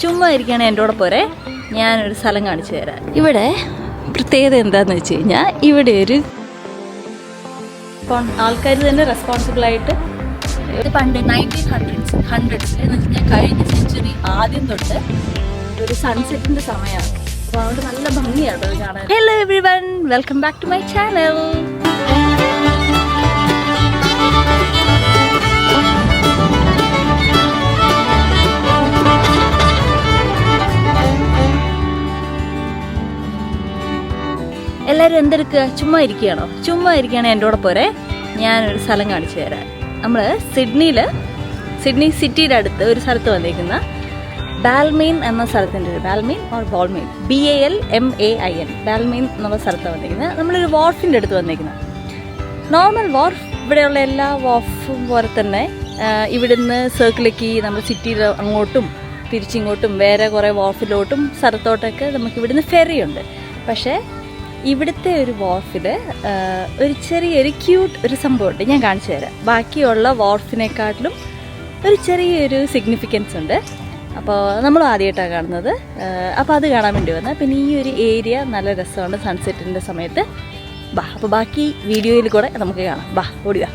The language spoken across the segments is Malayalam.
ചുമ്മാ ഇരിക്കുകയാണ് എൻ്റെ കൂടെ പോരെ. ഞാനൊരു സ്ഥലം കാണിച്ചു തരാം. ഇവിടെ പ്രത്യേകത എന്താണെന്ന് വെച്ച് കഴിഞ്ഞാൽ ഇവിടെ ഒരു ആൾക്കാർ തന്നെ റെസ്പോൺസിബിളായിട്ട് ഇത് പണ്ട് 1900s എന്ന് വെച്ചാൽ കഴിഞ്ഞ സെഞ്ചുറി ആദ്യം തൊട്ട് ഒരു സൺസെറ്റിൻ്റെ സമയമാണ്. അപ്പോൾ അതുകൊണ്ട് നല്ല ഭംഗിയാണ് അത് കാണാൻ. Hello everyone, welcome back to my channel. എല്ലാവരും എന്തെടുക്കുക? ചുമ്മാ ഇരിക്കുകയാണോ? ചുമ്മാ ഇരിക്കുകയാണെങ്കിൽ എൻ്റെ കൂടെ പോരെ. ഞാനൊരു സ്ഥലം കാണിച്ചു തരാം. നമ്മൾ സിഡ്നി സിറ്റിയുടെ അടുത്ത് ഒരു സ്ഥലത്ത് വന്നിരിക്കുന്ന ബാൽമെയിൻ എന്ന സ്ഥലത്തിൻ്റെ ബാൽമെയിൻ ഓർ ബോൾമെയിൻ BALMAIN ബാൽമെയിൻ എന്നുള്ള സ്ഥലത്താണ് വന്നിരിക്കുന്നത്. നമ്മളൊരു വാർഫിൻ്റെ അടുത്ത് വന്നിരിക്കുന്നത്. നോർമൽ വാർഫ് ഇവിടെയുള്ള എല്ലാ വാർഫും പോലെ തന്നെ ഇവിടുന്ന് സർക്കിളേക്ക് നമ്മൾ സിറ്റിയിൽ അങ്ങോട്ടും തിരിച്ചിങ്ങോട്ടും വേറെ കുറേ വാർഫിലോട്ടും സ്ഥലത്തോട്ടൊക്കെ നമുക്ക് ഇവിടുന്ന് ഫെറിയുണ്ട്. പക്ഷേ ഇവിടുത്തെ ഒരു വാർഫിൽ ഒരു ചെറിയൊരു ക്യൂട്ട് ഒരു സംഭവമുണ്ട്. ഞാൻ കാണിച്ചു തരാം. ബാക്കിയുള്ള വാർഫിനെക്കാട്ടിലും ഒരു ചെറിയൊരു സിഗ്നിഫിക്കൻസ് ഉണ്ട്. അപ്പോൾ നമ്മൾ ആദ്യമായിട്ടാണ് കാണുന്നത്. അപ്പോൾ അത് കാണാൻ വേണ്ടി വന്നത്. പിന്നെ ഈ ഒരു ഏരിയ നല്ല രസമുണ്ട് സൺസെറ്റിൻ്റെ സമയത്ത്. അപ്പോൾ ബാക്കി വീഡിയോയിൽ കൂടെ നമുക്ക് കാണാം. ഓടിയാ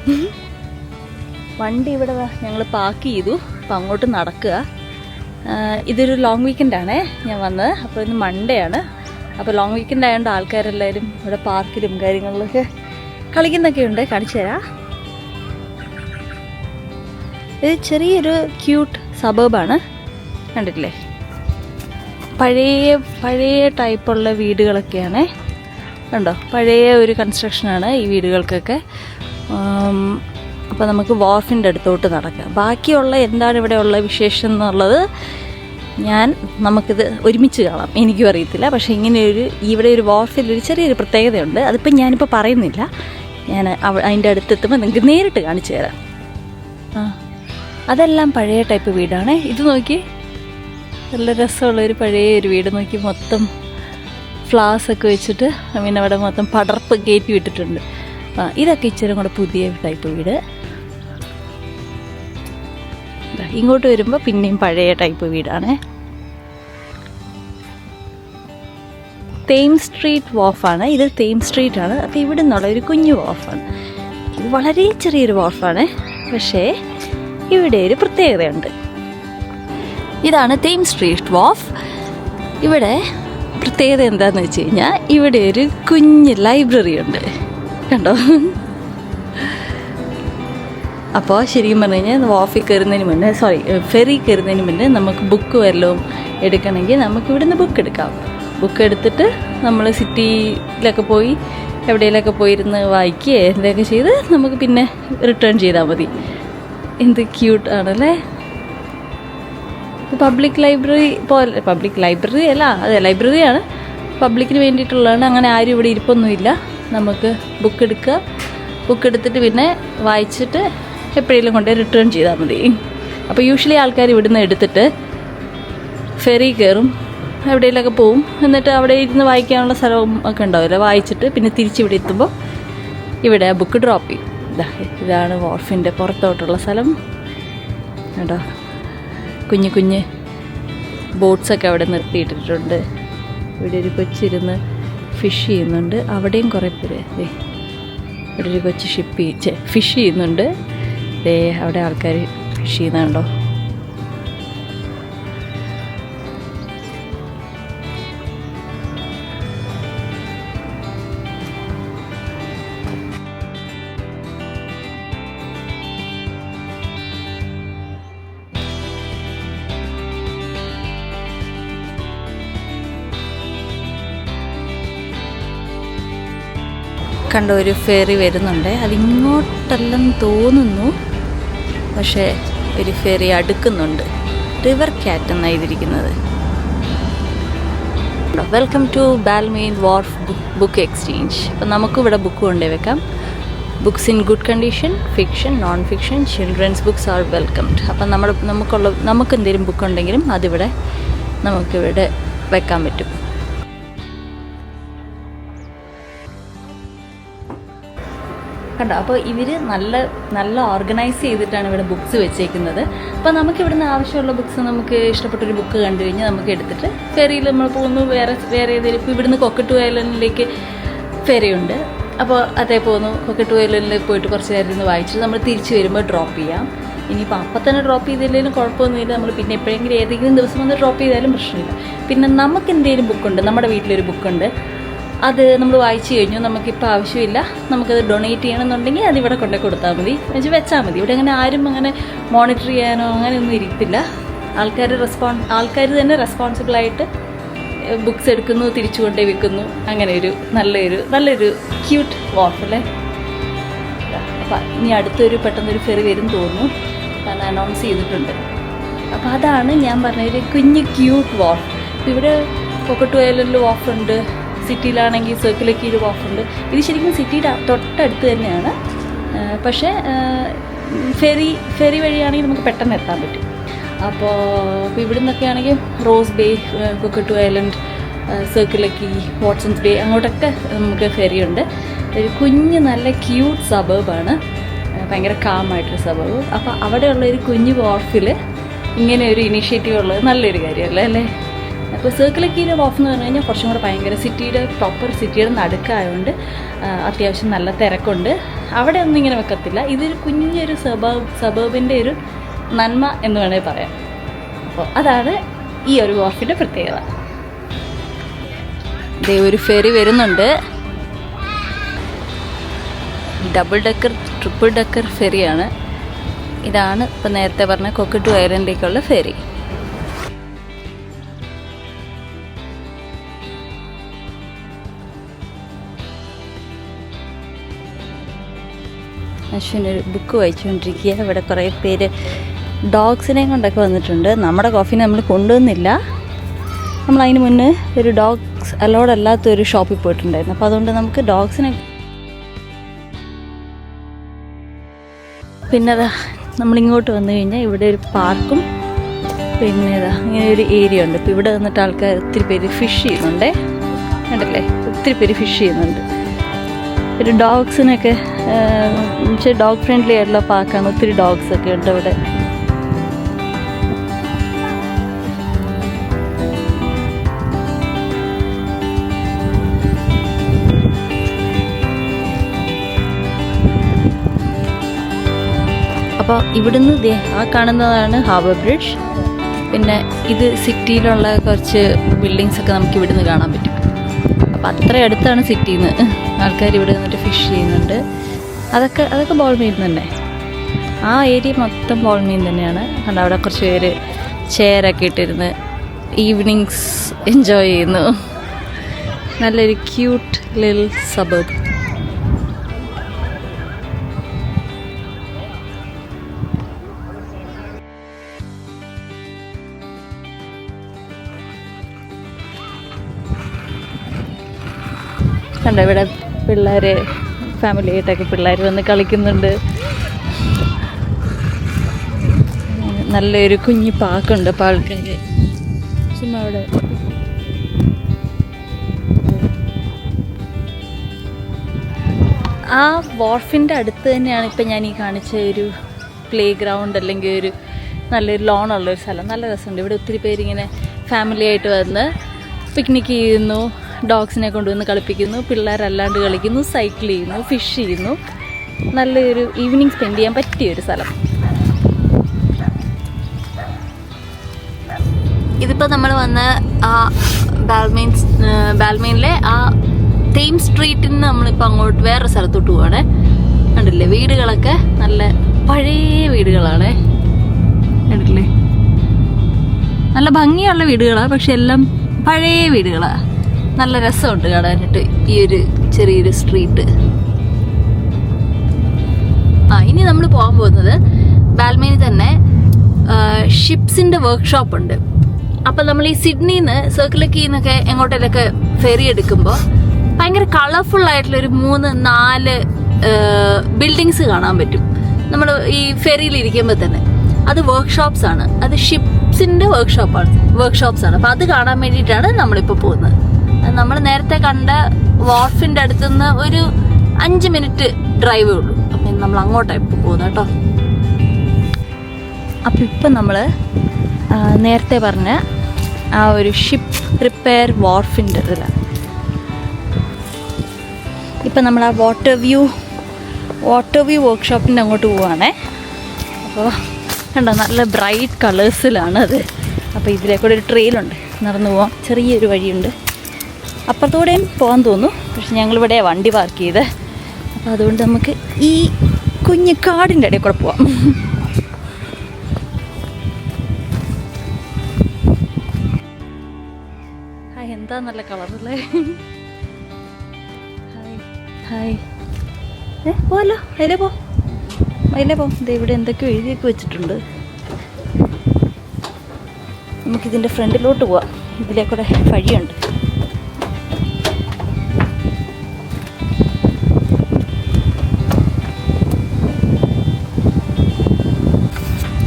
വണ്ടി ഇവിടെ ഞങ്ങൾ പാർക്ക് ചെയ്തു. അപ്പോൾ അങ്ങോട്ട് നടക്കുക. ഇതൊരു ലോങ് വീക്കെൻഡാണേ ഞാൻ വന്നത്. അപ്പോൾ ഇന്ന് മൺഡേ ആണ്. അപ്പോൾ ലോങ് വീക്കെൻഡ് ആയതുകൊണ്ട് ആൾക്കാരെല്ലാവരും ഇവിടെ പാർക്കിലും കാര്യങ്ങളിലൊക്കെ കളിക്കുന്നൊക്കെ ഉണ്ട്. കാണിച്ചു തരാം. ഇത് ചെറിയൊരു ക്യൂട്ട് സബർബാണ്. കണ്ടിട്ടില്ലേ? പഴയ ടൈപ്പുള്ള വീടുകളൊക്കെയാണ്. കണ്ടോ? പഴയ ഒരു കൺസ്ട്രക്ഷനാണ് ഈ വീടുകൾക്കൊക്കെ. അപ്പോൾ നമുക്ക് വാർഫിൻ്റെ അടുത്തോട്ട് നടക്കാം. ബാക്കിയുള്ള എന്താണ് ഇവിടെയുള്ള വിശേഷം എന്നുള്ളത് നമുക്കിത് ഒരുമിച്ച് കാണാം. എനിക്കും അറിയത്തില്ല. പക്ഷേ ഇവിടെ ഒരു വാർഫിൽ ഒരു ചെറിയൊരു പ്രത്യേകതയുണ്ട്. അതിപ്പോൾ ഞാനിപ്പോൾ പറയുന്നില്ല. ഞാൻ അതിൻ്റെ അടുത്തെത്തുമ്പോൾ നിങ്ങൾക്ക് നേരിട്ട് കാണിച്ചു തരാം. അതെല്ലാം പഴയ ടൈപ്പ് വീടാണ്. ഇത് നോക്കി, നല്ല രസമുള്ളൊരു പഴയ ഒരു വീട് നോക്കി. മൊത്തം ഫ്ലവേഴ്സൊക്കെ വെച്ചിട്ട് പിന്നെ അവിടെ മൊത്തം പടർപ്പ് കയറ്റി വിട്ടിട്ടുണ്ട്. ഇതൊക്കെ ഇച്ചിരി കൂടെ പുതിയ ടൈപ്പ് വീട്. ഇങ്ങോട്ട് വരുമ്പോൾ പിന്നെയും പഴയ ടൈപ്പ് വീടാണ്. തേംസ് സ്ട്രീറ്റ് വാർഫാണ് ഇത്. തേംസ് സ്ട്രീറ്റ് ആണ്. അപ്പോൾ ഇവിടെ നിന്നുള്ള ഒരു കുഞ്ഞു വാർഫാണ്. ഇത് വളരെ ചെറിയൊരു വാർഫാണ്. പക്ഷേ ഇവിടെ ഒരു പ്രത്യേകതയുണ്ട്. ഇതാണ് തേംസ് സ്ട്രീറ്റ് വാർഫ്. ഇവിടെ പ്രത്യേകത എന്താണെന്ന് വെച്ച് കഴിഞ്ഞാൽ ഇവിടെ ഒരു കുഞ്ഞ് ലൈബ്രറി ഉണ്ട്. കണ്ടോ? അപ്പോൾ ശരിക്കും പറഞ്ഞു കഴിഞ്ഞാൽ വാർഫിൽ കയറുന്നതിന് മുന്നേ ഫെറി കയറുന്നതിന് മുന്നേ നമുക്ക് ബുക്ക് വല്ലതും എടുക്കണമെങ്കിൽ നമുക്ക് ഇവിടുന്ന് ബുക്ക് എടുക്കാം. ബുക്ക് എടുത്തിട്ട് നമ്മൾ സിറ്റിയിലൊക്കെ പോയി എവിടെയെങ്കിലൊക്കെ പോയിരുന്ന് വായിക്കുകയോ എന്തൊക്കെ ചെയ്ത് നമുക്ക് പിന്നെ റിട്ടേൺ ചെയ്താൽ മതി. എന്ത് ക്യൂട്ട് ആണല്ലേ? പബ്ലിക് ലൈബ്രറി പോലെ. പബ്ലിക് ലൈബ്രറി അല്ല, അതെ ലൈബ്രറിയാണ്. പബ്ലിക്കിന് വേണ്ടിയിട്ടുള്ളതാണ്. അങ്ങനെ ആരും ഇവിടെ ഇരിപ്പൊന്നുമില്ല. നമുക്ക് ബുക്ക് എടുക്കുക. ബുക്ക് എടുത്തിട്ട് പിന്നെ വായിച്ചിട്ട് എപ്പോഴെങ്കിലും കൊണ്ട് റിട്ടേൺ ചെയ്താൽ മതി. അപ്പോൾ യൂഷ്വലി ആൾക്കാർ ഇവിടുന്ന് എടുത്തിട്ട് ഫെറി കയറും, എവിടെയെങ്കിലൊക്കെ പോവും. എന്നിട്ട് അവിടെ ഇരുന്ന് വായിക്കാനുള്ള സ്ഥലവും ഒക്കെ ഉണ്ടാവില്ല. വായിച്ചിട്ട് പിന്നെ തിരിച്ചിവിടെ എത്തുമ്പോൾ ഇവിടെ ബുക്ക് ഡ്രോപ്പ് ചെയ്യും. ഇതാണ് വാർഫിൻ്റെ പുറത്തോട്ടുള്ള സ്ഥലം. കേട്ടോ? കുഞ്ഞു കുഞ്ഞ് ബോട്ട്സൊക്കെ അവിടെ നിർത്തിയിട്ടിട്ടുണ്ട്. ഇവിടെ ഒരു കൊച്ചിരുന്ന് ഫിഷ് ചെയ്യുന്നുണ്ട്. അവിടെയും കുറേ പേര് ഇവിടെ ഒരു കൊച്ച് ഫിഷ് ചെയ്യുന്നുണ്ട്. അവിടെ ആൾക്കാർ ഫിഷ് ചെയ്യുന്നുണ്ടോ? കണ്ട ഒരു ഫെറി വരുന്നുണ്ട്. അതിങ്ങോട്ടെല്ലാം തോന്നുന്നു, പക്ഷേ ഒരു ഫെറി അടുക്കുന്നുണ്ട്. റിവർ ക്യാറ്റ് എന്നാണ് എഴുതിയിരിക്കുന്നത്. Welcome to Balmain Wharf book exchange. അപ്പം നമുക്കിവിടെ ബുക്ക് കൊണ്ടേ വെക്കാം. Books in good condition, fiction, non fiction, children's books are welcomed. അപ്പം നമുക്ക് എന്തെങ്കിലും ബുക്ക് ഉണ്ടെങ്കിലും അതിവിടെ നമുക്കിവിടെ വെക്കാൻ പറ്റും. കണ്ടോ. അപ്പോൾ ഇവർ നല്ല ഓർഗനൈസ് ചെയ്തിട്ടാണ് ഇവിടെ ബുക്സ് വെച്ചേക്കുന്നത്. അപ്പോൾ നമുക്ക് ഇവിടുന്ന് ആവശ്യമുള്ള ബുക്സ്, നമുക്ക് ഇഷ്ടപ്പെട്ടൊരു ബുക്ക് കണ്ടു കഴിഞ്ഞാൽ നമുക്ക് എടുത്തിട്ട് ഫെറിയിൽ നമ്മൾ പോകുന്നു. വേറെ ഏതെങ്കിലും ഇപ്പോൾ ഇവിടുന്ന് കൊക്കട്ടു ഐലൻഡിലേക്ക് ഫെറിയുണ്ട്. അപ്പോൾ അതേ പോകുന്നു. കൊക്കട്ടു ഐലൻഡിൽ പോയിട്ട് കുറച്ച് നേരം ഇരുന്ന് വായിച്ചിട്ട് നമ്മൾ തിരിച്ച് വരുമ്പോൾ ഡ്രോപ്പ് ചെയ്യാം. ഇനിയിപ്പോൾ അപ്പം തന്നെ ഡ്രോപ്പ് ചെയ്തില്ലെങ്കിലും കുഴപ്പമൊന്നുമില്ല. നമ്മൾ പിന്നെ എപ്പോഴെങ്കിലും ഏതെങ്കിലും ദിവസം വന്ന് ഡ്രോപ്പ് ചെയ്താലും പ്രശ്നമില്ല. പിന്നെ നമുക്ക് എന്തെങ്കിലും ബുക്കുണ്ട്, നമ്മുടെ വീട്ടിലൊരു ബുക്കുണ്ട്, അത് നമ്മൾ വായിച്ചു കഴിഞ്ഞു, നമുക്കിപ്പോൾ ആവശ്യമില്ല, നമുക്കത് ഡൊണേറ്റ് ചെയ്യണമെന്നുണ്ടെങ്കിൽ അതിവിടെ കൊണ്ടുപോയി കൊടുത്താൽ മതി, വെച്ചാൽ മതി. ഇവിടെ അങ്ങനെ ആരും അങ്ങനെ മോണിറ്റർ ചെയ്യാനോ അങ്ങനെയൊന്നും ഇരിപ്പില്ല. ആൾക്കാർ തന്നെ റെസ്പോൺസിബിളായിട്ട് ബുക്സ് എടുക്കുന്നു, തിരിച്ചു കൊണ്ടേ വിൽക്കുന്നു. അങ്ങനെ ഒരു നല്ലൊരു ക്യൂട്ട് വാഫ് അല്ലേ. അപ്പം ഇനി അടുത്തൊരു പെട്ടെന്നൊരു ഫെറി വരും തോന്നുന്നു, കാരണം അനൗൺസ് ചെയ്തിട്ടുണ്ട്. അപ്പോൾ അതാണ് ഞാൻ പറഞ്ഞൊരു കുഞ്ഞ് ക്യൂട്ട് വാഫ്. ഇവിടെ കൊക്കട്ടു ഐലൻഡിൽ വാഫുണ്ട്, സിറ്റിയിലാണെങ്കിൽ സർക്കിളക്കിയിൽ വാഫുണ്ട്. ഇത് ശരിക്കും സിറ്റിയുടെ തൊട്ടടുത്ത് തന്നെയാണ്. പക്ഷേ ഫെറി വഴിയാണെങ്കിൽ നമുക്ക് പെട്ടെന്ന് എത്താൻ പറ്റും. അപ്പോൾ ഇവിടെ നിന്നൊക്കെ ആണെങ്കിൽ റോസ് ബേ, കൊക്കട്ടു ഐലൻഡ്, സർക്കിളക്കി, വാട്സൺസ് ബേ അങ്ങോട്ടൊക്കെ നമുക്ക് ഫെറിയുണ്ട്. ഒരു കുഞ്ഞ് നല്ല ക്യൂട്ട് സബർബാണ്, ഭയങ്കര കാമായിട്ടൊരു സബർബ്. അപ്പോൾ അവിടെയുള്ള ഒരു കുഞ്ഞു വാർഫിൽ ഇങ്ങനെ ഒരു ഇനീഷ്യേറ്റീവ് ഉള്ളത് നല്ലൊരു കാര്യമല്ലേ അല്ലേ. അപ്പോൾ സർക്കിളക്കിയിലെ വാഫ് എന്ന് പറഞ്ഞു കഴിഞ്ഞാൽ കുറച്ചും കൂടെ ഭയങ്കര പ്രോപ്പർ സിറ്റിയുടെ നടുക്കായതുകൊണ്ട് അത്യാവശ്യം നല്ല തിരക്കുണ്ട്. അവിടെ ഒന്നും ഇങ്ങനെ വെക്കത്തില്ല. ഇതൊരു കുഞ്ഞൊരു സബർബിൻ്റെ ഒരു നന്മ എന്ന് വേണമെങ്കിൽ പറയാം. അപ്പോൾ അതാണ് ഈ ഒരു വാഫിൻ്റെ പ്രത്യേകത. ഇതേ ഒരു ഫെറി വരുന്നുണ്ട്, ഡബിൾ ഡെക്കർ ട്രിപ്പിൾ ഡെക്കർ ഫെറിയാണ്. ഇതാണ് ഇപ്പോൾ നേരത്തെ പറഞ്ഞ കൊക്കട്ടു ഐലൻഡിലേക്കുള്ള ഫെറി. അശ്വിനൊരു ബുക്ക് വായിച്ചുകൊണ്ടിരിക്കുക. ഇവിടെ കുറേ പേര് ഡോഗ്സിനെ കൊണ്ടൊക്കെ വന്നിട്ടുണ്ട്. നമ്മുടെ കോഫിനെ നമ്മൾ കൊണ്ടുവന്നില്ല. നമ്മൾ അതിന് മുന്നേ ഒരു ഡോഗ്സ് അലോഡ് അല്ലാത്തൊരു ഷോപ്പിൽ പോയിട്ടുണ്ടായിരുന്നു. അപ്പോൾ അതുകൊണ്ട് നമുക്ക് ഡോഗ്സിനെ പിന്നെ നമ്മളിങ്ങോട്ട് വന്നു കഴിഞ്ഞാൽ ഇവിടെ ഒരു പാർക്കും പിന്നെ ഇങ്ങനെ ഒരു ഏരിയ ഉണ്ട്. ഇപ്പോൾ ഇവിടെ വന്നിട്ട് ആൾക്കാർ ഒത്തിരി പേര് ഫിഷ് ചെയ്യുന്നുണ്ടേ, കണ്ടല്ലേ, ഒത്തിരി പേര് ഫിഷ് ചെയ്യുന്നുണ്ട്. ഒരു ഡോഗ്സിനൊക്കെ ഡോഗ് ഫ്രണ്ട്ലി ആയിട്ടുള്ള പാർക്കാണ്. ഒത്തിരി ഡോഗ്സൊക്കെ ഉണ്ട് ഇവിടെ. അപ്പോൾ ഇവിടുന്ന് ആ കാണുന്നതാണ് ഹാർബർ ബ്രിഡ്ജ്. പിന്നെ ഇത് സിറ്റിയിലുള്ള കുറച്ച് ബിൽഡിങ്സൊക്കെ നമുക്ക് ഇവിടുന്ന് കാണാൻ പറ്റും. അപ്പോൾ അത്ര അടുത്താണ് സിറ്റിയിൽ നിന്ന്. ആൾക്കാർ ഇവിടെ നിന്നിട്ട് ഫിഷ് ചെയ്യുന്നുണ്ട്. അതൊക്കെ ബോൾമീൻ തന്നെ. ആ ഏരിയ മൊത്തം ബോൾമീൻ തന്നെയാണ്. കണ്ട അവിടെ കുറച്ച് പേര് ചെയറൊക്കെ ഇട്ടിരുന്ന് ഈവനിങ്സ് എൻജോയ് ചെയ്യുന്നു. നല്ലൊരു ക്യൂട്ട് ലിറ്റിൽ സബർബ്. കണ്ട ഇവിടെ പിള്ളേർ ഫാമിലിയായിട്ടൊക്കെ പിള്ളേർ വന്ന് കളിക്കുന്നുണ്ട്. നല്ലൊരു കുഞ്ഞു പാർക്കുണ്ട്. അപ്പോൾ ആൾക്കാർ ചുമ്മാ അവിടെ ആ വാർഫിൻ്റെ അടുത്ത് തന്നെയാണ് ഇപ്പം ഞാൻ ഈ കാണിച്ച ഒരു പ്ലേ ഗ്രൗണ്ട് അല്ലെങ്കിൽ ഒരു നല്ലൊരു ലോണുള്ളൊരു സ്ഥലം. നല്ല രസമുണ്ട്. ഇവിടെ ഒത്തിരി പേരിങ്ങനെ ഫാമിലിയായിട്ട് വന്ന് പിക്നിക്ക് ചെയ്യുന്നു, ഡോഗ്സിനെ കൊണ്ടുവന്ന് കളിപ്പിക്കുന്നു, പിള്ളേരല്ലാണ്ട് കളിക്കുന്നു, സൈക്കിൾ ചെയ്യുന്നു, ഫിഷ് ചെയ്യുന്നു. നല്ലൊരു ഈവനിങ് സ്പെൻഡ് ചെയ്യാൻ പറ്റിയൊരു സ്ഥലം. ഇതിപ്പോൾ നമ്മൾ വന്ന ആ ബാൽമെയിനിലെ ആ തെയിം സ്ട്രീറ്റിൽ നിന്ന് നമ്മളിപ്പോൾ അങ്ങോട്ട് വേറെ സ്ഥലത്തോട്ട് പോവാണ്. കണ്ടില്ലേ, വീടുകളൊക്കെ നല്ല പഴയ വീടുകളാണ്. കണ്ടില്ലേ, നല്ല ഭംഗിയുള്ള വീടുകളാണ്, പക്ഷെ എല്ലാം പഴയ വീടുകളാണ്. നല്ല രസമുണ്ട് കാണാനായിട്ട് ഈ ഒരു ചെറിയൊരു സ്ട്രീറ്റ്. ഇനി നമ്മൾ പോകാൻ പോകുന്നത് ബാൽമേനിൽ തന്നെ ഷിപ്സിൻ്റെ വർക്ക്ഷോപ്പ് ഉണ്ട്. അപ്പം നമ്മൾ ഈ സിഡ്നിയിൽ നിന്ന് സർക്കിളക്കിൽ നിന്നൊക്കെ എങ്ങോട്ടേലൊക്കെ ഫെറി എടുക്കുമ്പോൾ ഭയങ്കര കളർഫുൾ ആയിട്ടുള്ളൊരു 3-4 ബിൽഡിങ്സ് കാണാൻ പറ്റും നമ്മൾ ഈ ഫെറിയിൽ ഇരിക്കുമ്പോൾ തന്നെ. അത് വർക്ക്ഷോപ്സ് ആണ്, അത് ഷിപ്സിൻ്റെ വർക്ക്ഷോപ്സ് ആണ്. അപ്പം അത് കാണാൻ വേണ്ടിയിട്ടാണ് നമ്മളിപ്പോൾ പോകുന്നത്. നമ്മൾ നേരത്തെ കണ്ട വാർഫിൻ്റെ അടുത്തുനിന്ന് ഒരു 5 മിനിറ്റ് ഡ്രൈവേ ഉള്ളൂ. അപ്പം നമ്മൾ അങ്ങോട്ടാണ് ഇപ്പോൾ പോകുന്നത് കേട്ടോ. അപ്പം ഇപ്പം നമ്മൾ നേരത്തെ പറഞ്ഞ ആ ഒരു ഷിപ്പ് റിപ്പയർ വാർഫിൻ്റെ ഇതിലാണ്. ഇപ്പം നമ്മൾ ആ വാട്ടർ വ്യൂ വർക്ക്ഷോപ്പിൻ്റെ അങ്ങോട്ട് പോവുകയാണേ. അപ്പോൾ കണ്ടോ, നല്ല ബ്രൈറ്റ് കളേഴ്സിലാണ് അത്. അപ്പോൾ ഇതിലേക്കൂടെ ഒരു ട്രെയിലുണ്ട്, നടന്നു പോവാം. ചെറിയൊരു വഴിയുണ്ട്, അപ്പുറത്തൂടെയും പോകാൻ തോന്നുന്നു. പക്ഷെ ഞങ്ങളിവിടെയാണ് വണ്ടി പാർക്ക് ചെയ്ത്. അപ്പോൾ അതുകൊണ്ട് നമുക്ക് ഈ കുഞ്ഞ് കാടിൻ്റെ ഇടയിൽ കൂടെ പോവാം. ഹായ്, എന്താ നല്ല കളറല്ലേ. ഹായ്, പോവല്ലോ, അതിലേ പോ. ഇത് ഇവിടെ എന്തൊക്കെയോ എഴുതിയൊക്കെ വെച്ചിട്ടുണ്ട്. നമുക്കിതിൻ്റെ ഫ്രണ്ടിലോട്ട് പോവാം. ഇതിലേക്കൂടെ വഴിയുണ്ട്.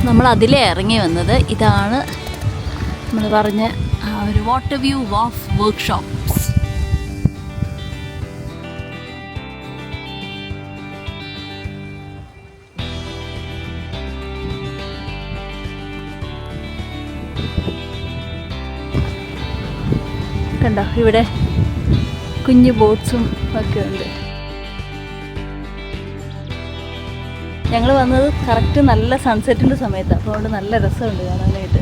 നമ്മൾ അതിലേ ഇറങ്ങി വന്നത്. ഇതാണ് നമ്മൾ പറഞ്ഞ ഒരു വാട്ടർ വ്യൂ വർക്ക്ഷോപ്പ്. കണ്ടോ, ഇവിടെ കുഞ്ഞു ബോട്ട്സും ഒക്കെ ഉണ്ട്. ഞങ്ങൾ വന്നത് കറക്റ്റ് നല്ല സൺസെറ്റിൻ്റെ സമയത്താണ്. അപ്പോൾ അതുകൊണ്ട് നല്ല രസമുണ്ട് കാണാനായിട്ട്.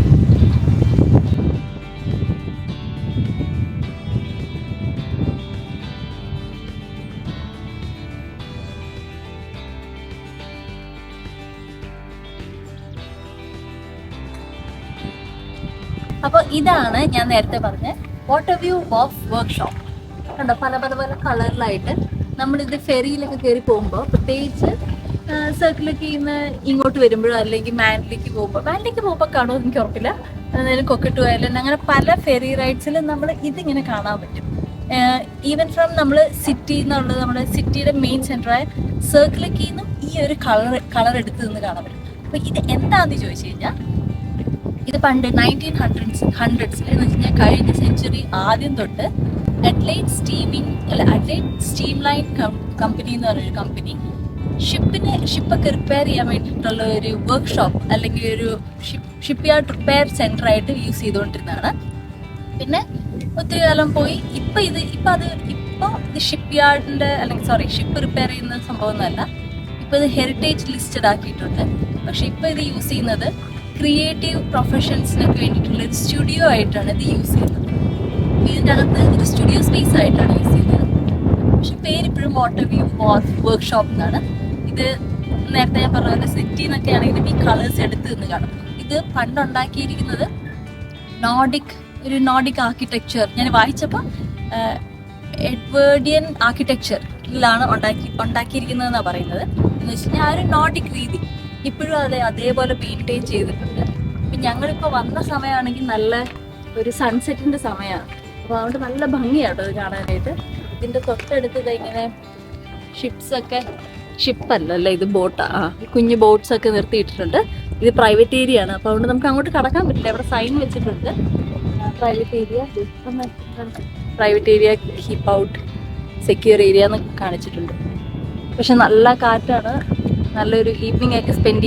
അപ്പോൾ ഇതാണ് ഞാൻ നേരത്തെ പറഞ്ഞ വാട്ടർ വ്യൂ വർക്ക്ഷോപ്പ്. കണ്ടോ, പല പല പല കളറിലായിട്ട്. നമ്മളിത് ഫെറിയിലൊക്കെ കയറി പോകുമ്പോൾ, പ്രത്യേകിച്ച് സർക്കിളൊക്കെ ഇന്ന് ഇങ്ങോട്ട് വരുമ്പോഴോ അല്ലെങ്കിൽ മാൻഡിലേക്ക് പോകുമ്പോൾ കാണുമോ എനിക്ക് ഉറപ്പില്ല. അതായത് കൊക്കട്ട് പോയാലും അങ്ങനെ പല ഫെറി റൈഡ്സിലും നമ്മൾ ഇതിങ്ങനെ കാണാൻ പറ്റും. ഈവൻ ഫ്രം നമ്മൾ സിറ്റി എന്നുള്ളത്, നമ്മുടെ സിറ്റിയുടെ മെയിൻ സെൻറ്ററായ സർക്കിളൊക്കെ നിന്നും ഈ ഒരു കളർ എടുത്ത് നിന്ന് കാണാൻ പറ്റും. അപ്പോൾ ഇത് എന്താണെന്ന് ചോദിച്ചു കഴിഞ്ഞാൽ, ഇത് പണ്ട് 1900s എന്ന് വെച്ച് കഴിഞ്ഞാൽ കഴിഞ്ഞ സെഞ്ചുറി ആദ്യം തൊട്ട് അഡ്ലൈഡ് സ്റ്റീം ലൈൻ കമ്പനി എന്ന് പറഞ്ഞൊരു കമ്പനി ഷിപ്പൊക്കെ റിപ്പയർ ചെയ്യാൻ വേണ്ടിയിട്ടുള്ള ഒരു വർക്ക്ഷോപ്പ് അല്ലെങ്കിൽ ഒരു ഷിപ്പ് യാർഡ് റിപ്പയർ സെന്റർ ആയിട്ട് യൂസ് ചെയ്തുകൊണ്ടിരുന്നതാണ്. പിന്നെ ഒത്തിരി കാലം പോയി. ഇപ്പൊ ഇത് ഷിപ്പ് യാർഡിന്റെ ഷിപ്പ് റിപ്പയർ ചെയ്യുന്ന സംഭവമൊന്നുമല്ല. ഇപ്പൊ ഇത് ഹെറിറ്റേജ് ലിസ്റ്റഡ് ആക്കിയിട്ടുണ്ട്. പക്ഷെ ഇപ്പൊ ഇത് യൂസ് ചെയ്യുന്നത് ക്രിയേറ്റീവ് പ്രൊഫഷൻസിനൊക്കെ വേണ്ടിയിട്ടുള്ള ഒരു സ്റ്റുഡിയോ ആയിട്ടാണ് ഇത് യൂസ് ചെയ്യുന്നത്. ഇതിൻ്റെ അകത്ത് ഒരു സ്റ്റുഡിയോ സ്പേസ് ആയിട്ടാണ് യൂസ് ചെയ്യുന്നത്. പക്ഷെ പേരിപ്പോഴും വാട്ടർ വ്യൂ വർക്ക്ഷോപ്പ് എന്നാണ്. ഇത് നേരത്തെ ഞാൻ പറഞ്ഞ പോലെ സിറ്റി എന്നൊക്കെ ആണെങ്കിലും ഈ കളേഴ്സ് എടുത്ത് നിന്ന് കാണും. ഇത് പണ്ടുണ്ടാക്കിയിരിക്കുന്നത് നോർഡിക് ആർക്കിടെക്ചർ, ഞാൻ വായിച്ചപ്പോൾ എഡ്വേർഡിയൻ ആർക്കിടെക്ചറിലാണ് ഉണ്ടാക്കിയിരിക്കുന്നതെന്നാണ് പറയുന്നത്. എന്ന് വെച്ച് കഴിഞ്ഞാൽ ആ ഒരു നോർഡിക് രീതി ഇപ്പോഴും അതേപോലെ മെയിൻറ്റെയിൻ ചെയ്തിട്ടുണ്ട്. അപ്പം ഞങ്ങളിപ്പോൾ വന്ന സമയമാണെങ്കിൽ നല്ല ഒരു സൺസെറ്റിൻ്റെ സമയമാണ്. അപ്പോൾ അതുകൊണ്ട് നല്ല ഭംഗിയാട്ടോ ഇത് കാണാനായിട്ട്. ഇതിൻ്റെ തൊട്ടടുത്ത് ഇങ്ങനെ ഷിപ്പല്ലല്ലേ, ഇത് ബോട്ടാണ്. കുഞ്ഞു ബോട്ട്സൊക്കെ നിർത്തിയിട്ടിട്ടുണ്ട്. ഇത് പ്രൈവറ്റ് ഏരിയ ആണ്. അപ്പോൾ അതുകൊണ്ട് നമുക്ക് അങ്ങോട്ട് കടക്കാൻ പറ്റില്ല. അവിടെ സൈൻ വെച്ചിട്ടുണ്ട്, private area keep out, secure area എന്ന് കാണിച്ചിട്ടുണ്ട്. പക്ഷെ നല്ല കാറ്റാണ്. നല്ലൊരു ഈവനിങ് ഒക്കെ സ്പെൻഡ്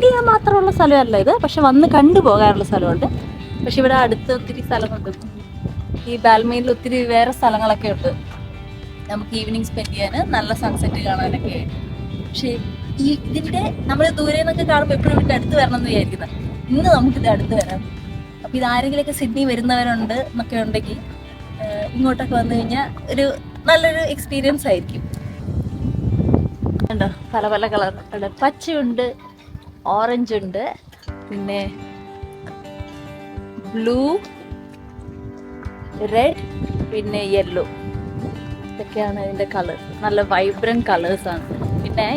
ചെയ്യാൻ മാത്രമുള്ള സ്ഥലമല്ല ഇത്. പക്ഷെ വന്ന് കണ്ടുപോകാനുള്ള സ്ഥലമുണ്ട്. പക്ഷെ ഇവിടെ അടുത്ത് ഒത്തിരി സ്ഥലങ്ങളുണ്ട്. ഈ ബാൽമയിൽ ഒത്തിരി വേറെ സ്ഥലങ്ങളൊക്കെ ഉണ്ട് നമുക്ക് ഈവനിങ് സ്പെൻഡ് ചെയ്യാൻ, നല്ല സൺസെറ്റ് കാണാനൊക്കെ ആയിട്ട്. പക്ഷേ ഇതിൻ്റെ നമ്മൾ ദൂരെ നിന്നൊക്കെ കാണുമ്പോൾ എപ്പോഴും ഇവിടെ അടുത്ത് വരണം എന്ന് വിചാരിക്കുന്നത്. ഇന്ന് നമുക്കിത് അടുത്ത് വരാം. അപ്പോൾ ഇതാരെങ്കിലുമൊക്കെ സിഡ്നി വരുന്നവരുണ്ട് എന്നൊക്കെ ഉണ്ടെങ്കിൽ ഇങ്ങോട്ടൊക്കെ വന്നു കഴിഞ്ഞാൽ ഒരു നല്ലൊരു എക്സ്പീരിയൻസ് ആയിരിക്കും. ഉണ്ടോ, പല പല കളർ ഉണ്ട്. പച്ചയുണ്ട്, ഓറഞ്ച് ഉണ്ട്, പിന്നെ ബ്ലൂ, റെഡ്, പിന്നെ യെല്ലോ. ഇതൊക്കെയാണ് ഇതിൻ്റെ കളേഴ്സ്. നല്ല വൈബ്രൻറ്റ് കളേഴ്സാണ്. പിന്നെ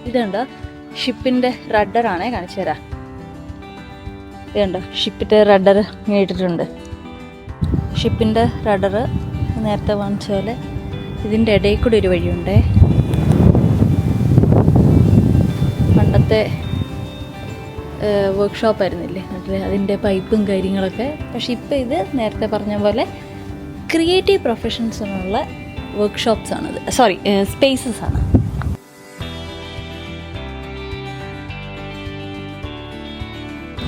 ഇതുണ്ടോ, ഷിപ്പിൻ്റെ റഡറാണേ, കാണിച്ചു തരാം. ഇതുണ്ടോ, ഷിപ്പിൻ്റെ റഡർ ഇട്ടിട്ടുണ്ട്. ഷിപ്പിൻ്റെ റഡർ നേരത്തെ കാണിച്ച പോലെ ഇതിൻ്റെ ഇടയിൽ കൂടി ഒരു വഴിയുണ്ടേ. പണ്ടത്തെ വർക്ക്ഷോപ്പ് ആയിരുന്നില്ലേ, അതിൻ്റെ പൈപ്പും കാര്യങ്ങളൊക്കെ. പക്ഷെ ഇപ്പോൾ ഇത് നേരത്തെ പറഞ്ഞ പോലെ ക്രിയേറ്റീവ് പ്രൊഫഷൻസിനുള്ള വർക്ക്ഷോപ്സ് ആണത്, സോറി സ്പേസസ് ആണ്.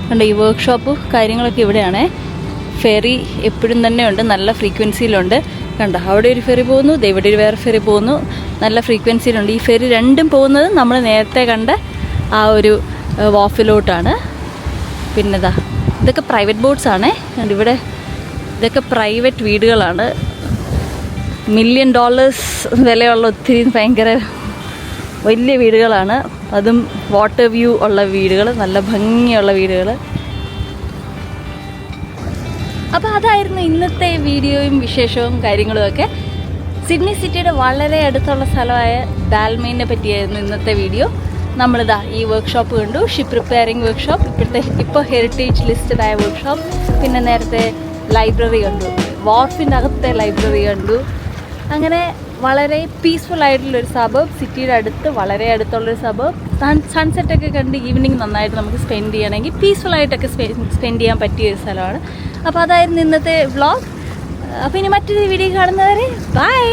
കണ്ടോ ഈ വർക്ക്ഷോപ്പ് കാര്യങ്ങളൊക്കെ ഇവിടെയാണ്. ഫെറി എപ്പോഴും തന്നെ ഉണ്ട്, നല്ല ഫ്രീക്വൻസിയിലുണ്ട്. കണ്ടോ അവിടെ ഒരു ഫെറി പോകുന്നു, ഇവിടെ ഒരു വേറെ ഫെറി പോകുന്നു, നല്ല ഫ്രീക്വൻസിയിലുണ്ട്. ഈ ഫെറി രണ്ടും പോകുന്നത് നമ്മൾ നേരത്തെ കണ്ട ആ ഒരു വാഫിലോട്ടാണ്. പിന്നെതാ ഇതൊക്കെ പ്രൈവറ്റ് ബോട്ട്സ് ആണ്. ഇവിടെ ഇതൊക്കെ പ്രൈവറ്റ് വീടുകളാണ്. $1 million വിലയുള്ള ഒത്തിരി ഭയങ്കര വലിയ വീടുകളാണ്. അതും വാട്ടർ വ്യൂ ഉള്ള വീടുകൾ, നല്ല ഭംഗിയുള്ള വീടുകൾ. അപ്പോൾ അതായിരുന്നു ഇന്നത്തെ വീഡിയോയും വിശേഷവും കാര്യങ്ങളുമൊക്കെ. സിഡ്നി സിറ്റിയുടെ വളരെ അടുത്തുള്ള സ്ഥലമായ ബാൽമെയിനെ പറ്റിയായിരുന്നു ഇന്നത്തെ വീഡിയോ. നമ്മളിതാ ഈ വർക്ക്ഷോപ്പ് കണ്ടു, ഷിപ്പ് റിപ്പയറിംഗ് വർക്ക്ഷോപ്പ്, ഇപ്പോൾ ഹെറിറ്റേജ് ലിസ്റ്റഡ് ആയ വർക്ക്ഷോപ്പ്. പിന്നെ നേരത്തെ ലൈബ്രറി കണ്ടു, വാർഫിൻ്റെ അകത്തെ ലൈബ്രറി കണ്ടു. അങ്ങനെ വളരെ പീസ്ഫുൾ ആയിട്ടുള്ളൊരു സബബ്, സിറ്റിയുടെ അടുത്ത് വളരെ അടുത്തുള്ളൊരു സബബ്. സൺസെറ്റൊക്കെ കണ്ട് ഈവനിങ് നന്നായിട്ട് നമുക്ക് സ്പെൻഡ് ചെയ്യണമെങ്കിൽ പീസ്ഫുള്ളായിട്ടൊക്കെ സ്പെൻഡ് ചെയ്യാൻ പറ്റിയൊരു സ്ഥലമാണ്. അപ്പോൾ അതായിരുന്നു ഇന്നത്തെ വ്ളോഗ്. അപ്പോൾ ഇനി മറ്റൊരു വീഡിയോ കാണുന്നവരെ ബൈ.